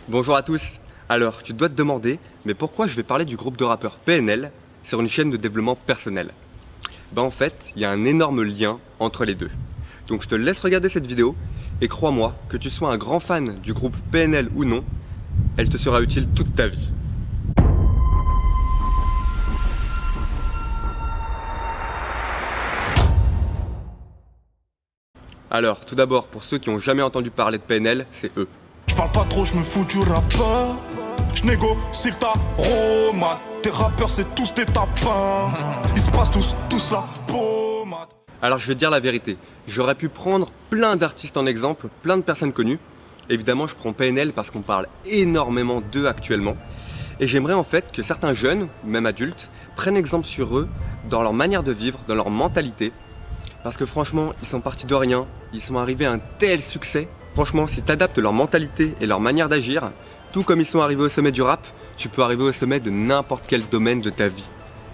Bonjour à tous. Alors, tu dois te demander, mais pourquoi je vais parler du groupe de rappeurs PNL sur une chaîne de développement personnel? En fait, il y a un énorme lien entre les deux. Donc je te laisse regarder cette vidéo et crois-moi, que tu sois un grand fan du groupe PNL ou non, elle te sera utile toute ta vie. Alors, tout d'abord, pour ceux qui n'ont jamais entendu parler de PNL, c'est eux. Je parle pas trop, je me fous du rappeur. Je négocie ta romade. Tes rappeurs, c'est tous des tapins. Ils se passent tous la pommade. Alors je vais te dire la vérité, j'aurais pu prendre plein d'artistes en exemple, plein de personnes connues. Évidemment, je prends PNL parce qu'on parle énormément d'eux actuellement. Et j'aimerais en fait que certains jeunes, même adultes, prennent exemple sur eux dans leur manière de vivre, dans leur mentalité. Parce que franchement, ils sont partis de rien, ils sont arrivés à un tel succès. Franchement, si tu adaptes leur mentalité et leur manière d'agir, tout comme ils sont arrivés au sommet du rap, tu peux arriver au sommet de n'importe quel domaine de ta vie.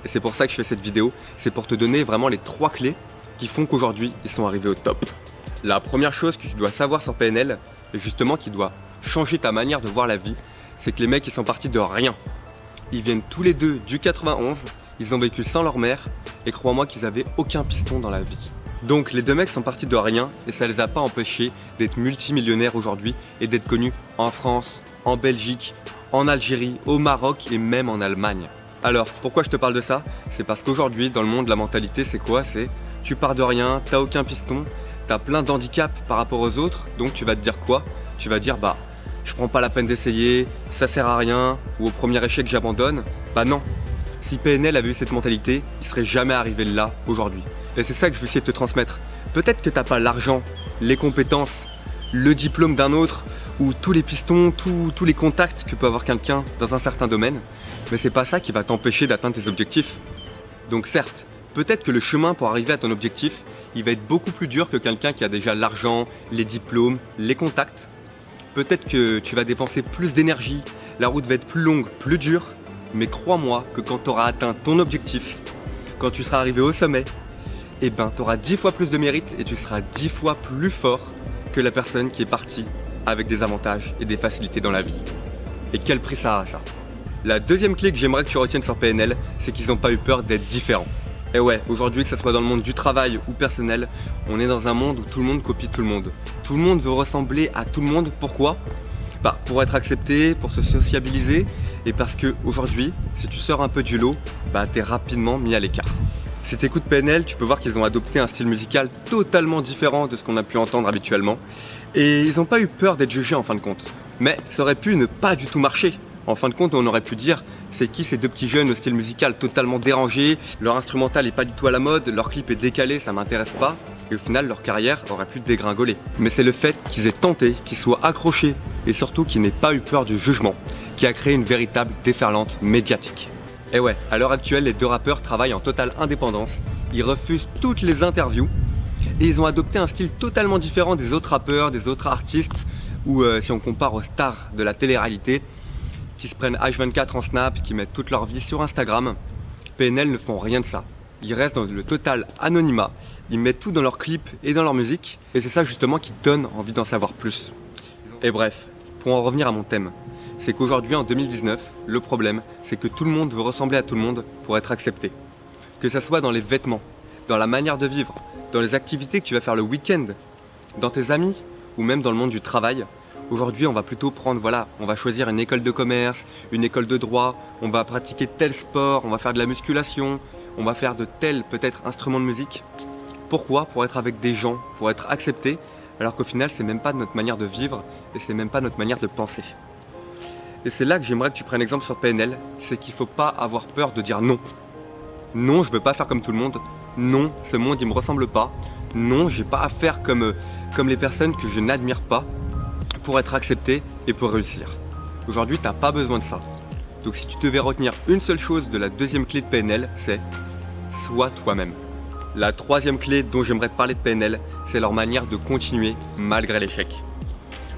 Et c'est pour ça que je fais cette vidéo, c'est pour te donner vraiment les 3 clés qui font qu'aujourd'hui, ils sont arrivés au top. La première chose que tu dois savoir sur PNL, et justement qui doit changer ta manière de voir la vie, c'est que les mecs, ils sont partis de rien. Ils viennent tous les deux du 91, ils ont vécu sans leur mère, et crois-moi qu'ils avaient aucun piston dans la vie. Donc les deux mecs sont partis de rien, et ça les a pas empêchés d'être multimillionnaires aujourd'hui, et d'être connus en France, en Belgique, en Algérie, au Maroc, et même en Allemagne. Alors, pourquoi je te parle de ça? C'est parce qu'aujourd'hui, dans le monde, la mentalité, c'est quoi? C'est tu pars de rien, t'as aucun piston, t'as plein d'handicaps par rapport aux autres, donc tu vas te dire quoi? Tu vas dire je prends pas la peine d'essayer, ça sert à rien, ou au premier échec j'abandonne. Non. Si PNL avait eu cette mentalité, il serait jamais arrivé là aujourd'hui. Et c'est ça que je veux essayer de te transmettre. Peut-être que t'as pas l'argent, les compétences, le diplôme d'un autre, ou tous les pistons, tous les contacts que peut avoir quelqu'un dans un certain domaine, mais c'est pas ça qui va t'empêcher d'atteindre tes objectifs. Donc certes, peut-être que le chemin pour arriver à ton objectif, il va être beaucoup plus dur que quelqu'un qui a déjà l'argent, les diplômes, les contacts. Peut-être que tu vas dépenser plus d'énergie, la route va être plus longue, plus dure, mais crois-moi que quand tu auras atteint ton objectif, quand tu seras arrivé au sommet, tu auras 10 fois plus de mérite et tu seras 10 fois plus fort que la personne qui est partie avec des avantages et des facilités dans la vie. Et quel prix ça a, ça? La deuxième clé que j'aimerais que tu retiennes sur PNL, c'est qu'ils n'ont pas eu peur d'être différents. Et ouais, aujourd'hui, que ce soit dans le monde du travail ou personnel, on est dans un monde où tout le monde copie tout le monde. Tout le monde veut ressembler à tout le monde. Pourquoi? Pour être accepté, pour se sociabiliser, et parce que aujourd'hui, si tu sors un peu du lot, t'es rapidement mis à l'écart. Si tu écoutes PNL, tu peux voir qu'ils ont adopté un style musical totalement différent de ce qu'on a pu entendre habituellement. Et ils n'ont pas eu peur d'être jugés en fin de compte. Mais ça aurait pu ne pas du tout marcher. En fin de compte, on aurait pu dire, c'est qui ces deux petits jeunes au style musical totalement dérangé, leur instrumental est pas du tout à la mode, leur clip est décalé, ça m'intéresse pas. Et au final, leur carrière aurait pu dégringoler. Mais c'est le fait qu'ils aient tenté, qu'ils soient accrochés, et surtout qu'ils n'aient pas eu peur du jugement, qui a créé une véritable déferlante médiatique. Et ouais, à l'heure actuelle, les deux rappeurs travaillent en totale indépendance, ils refusent toutes les interviews, et ils ont adopté un style totalement différent des autres rappeurs, des autres artistes, ou si on compare aux stars de la télé-réalité, qui se prennent H24 en snap, qui mettent toute leur vie sur Instagram. PNL ne font rien de ça. Ils restent dans le total anonymat, ils mettent tout dans leurs clips et dans leur musique, et c'est ça justement qui donne envie d'en savoir plus. Et bref, pour en revenir à mon thème, c'est qu'aujourd'hui en 2019, le problème, c'est que tout le monde veut ressembler à tout le monde pour être accepté. Que ça soit dans les vêtements, dans la manière de vivre, dans les activités que tu vas faire le week-end, dans tes amis, ou même dans le monde du travail. Aujourd'hui, on va plutôt prendre, on va choisir une école de commerce, une école de droit, on va pratiquer tel sport, on va faire de la musculation, on va faire de tels, peut-être, instruments de musique. Pourquoi? Pour être avec des gens, pour être accepté, alors qu'au final, c'est même pas notre manière de vivre et c'est même pas notre manière de penser. Et c'est là que j'aimerais que tu prennes exemple sur PNL, c'est qu'il faut pas avoir peur de dire non. Non, je veux pas faire comme tout le monde. Non, ce monde, il me ressemble pas. Non, j'ai pas à faire comme les personnes que je n'admire pas, pour être accepté et pour réussir. Aujourd'hui, tu n'as pas besoin de ça. Donc si tu devais retenir une seule chose de la deuxième clé de PNL, c'est sois toi-même. La troisième clé dont j'aimerais te parler de PNL, c'est leur manière de continuer malgré l'échec.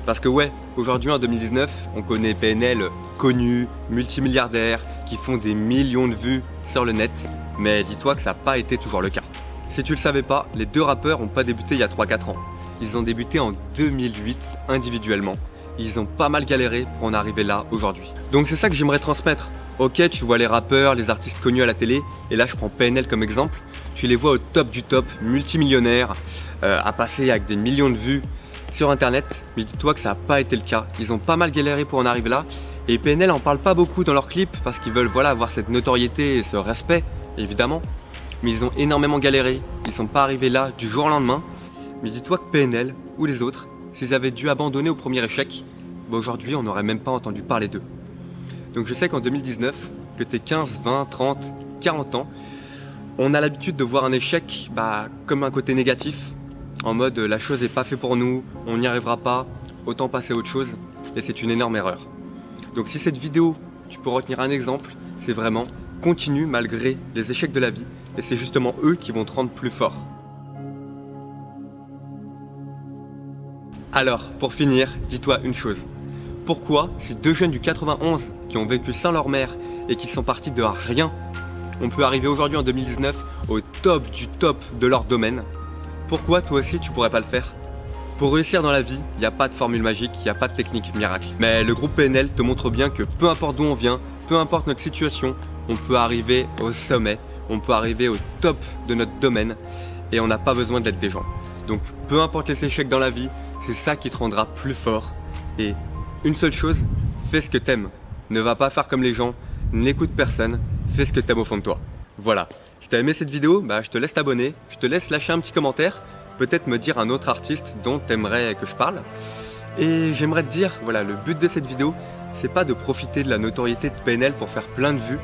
Parce que ouais, aujourd'hui en 2019, on connaît PNL connus, multimilliardaires, qui font des millions de vues sur le net, mais dis-toi que ça n'a pas été toujours le cas. Si tu le savais pas, les deux rappeurs n'ont pas débuté il y a 3-4 ans. Ils ont débuté en 2008 individuellement ils ont pas mal galéré pour en arriver là aujourd'hui. Donc c'est ça que j'aimerais transmettre. Ok, tu vois les rappeurs, les artistes connus à la télé, et là je prends PNL comme exemple, tu les vois au top du top, multimillionnaires, à passer avec des millions de vues sur internet, mais dis-toi que ça n'a pas été le cas. Ils ont pas mal galéré pour en arriver là, et PNL en parle pas beaucoup dans leurs clips parce qu'ils veulent avoir cette notoriété et ce respect, évidemment, mais ils ont énormément galéré, ils sont pas arrivés là du jour au lendemain. Mais dis-toi que PNL ou les autres, s'ils avaient dû abandonner au premier échec, aujourd'hui on n'aurait même pas entendu parler d'eux. Donc je sais qu'en 2019, que t'es 15, 20, 30, 40 ans, on a l'habitude de voir un échec comme un côté négatif, en mode la chose n'est pas faite pour nous, on n'y arrivera pas, autant passer à autre chose, et c'est une énorme erreur. Donc si cette vidéo, tu peux retenir un exemple, c'est vraiment continue malgré les échecs de la vie, et c'est justement eux qui vont te rendre plus fort. Alors, pour finir, dis-toi une chose. Pourquoi, si deux jeunes du 91 qui ont vécu sans leur mère et qui sont partis de rien, on peut arriver aujourd'hui en 2019 au top du top de leur domaine, pourquoi toi aussi tu pourrais pas le faire? Pour réussir dans la vie, il n'y a pas de formule magique, il n'y a pas de technique miracle. Mais le groupe PNL te montre bien que peu importe d'où on vient, peu importe notre situation, on peut arriver au sommet, on peut arriver au top de notre domaine et on n'a pas besoin de l'aide des gens. Donc peu importe les échecs dans la vie, c'est ça qui te rendra plus fort. Et une seule chose, fais ce que t'aimes. Ne va pas faire comme les gens, n'écoute personne, fais ce que t'aimes au fond de toi. Voilà. Si t'as aimé cette vidéo, je te laisse t'abonner, je te laisse lâcher un petit commentaire, peut-être me dire un autre artiste dont t'aimerais que je parle. Et j'aimerais te dire, voilà, le but de cette vidéo, c'est pas de profiter de la notoriété de PNL pour faire plein de vues,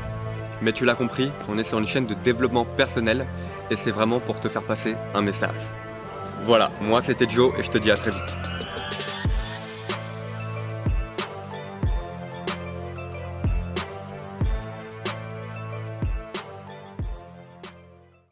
mais tu l'as compris, on est sur une chaîne de développement personnel et c'est vraiment pour te faire passer un message. Voilà, moi c'était Joe et je te dis à très vite.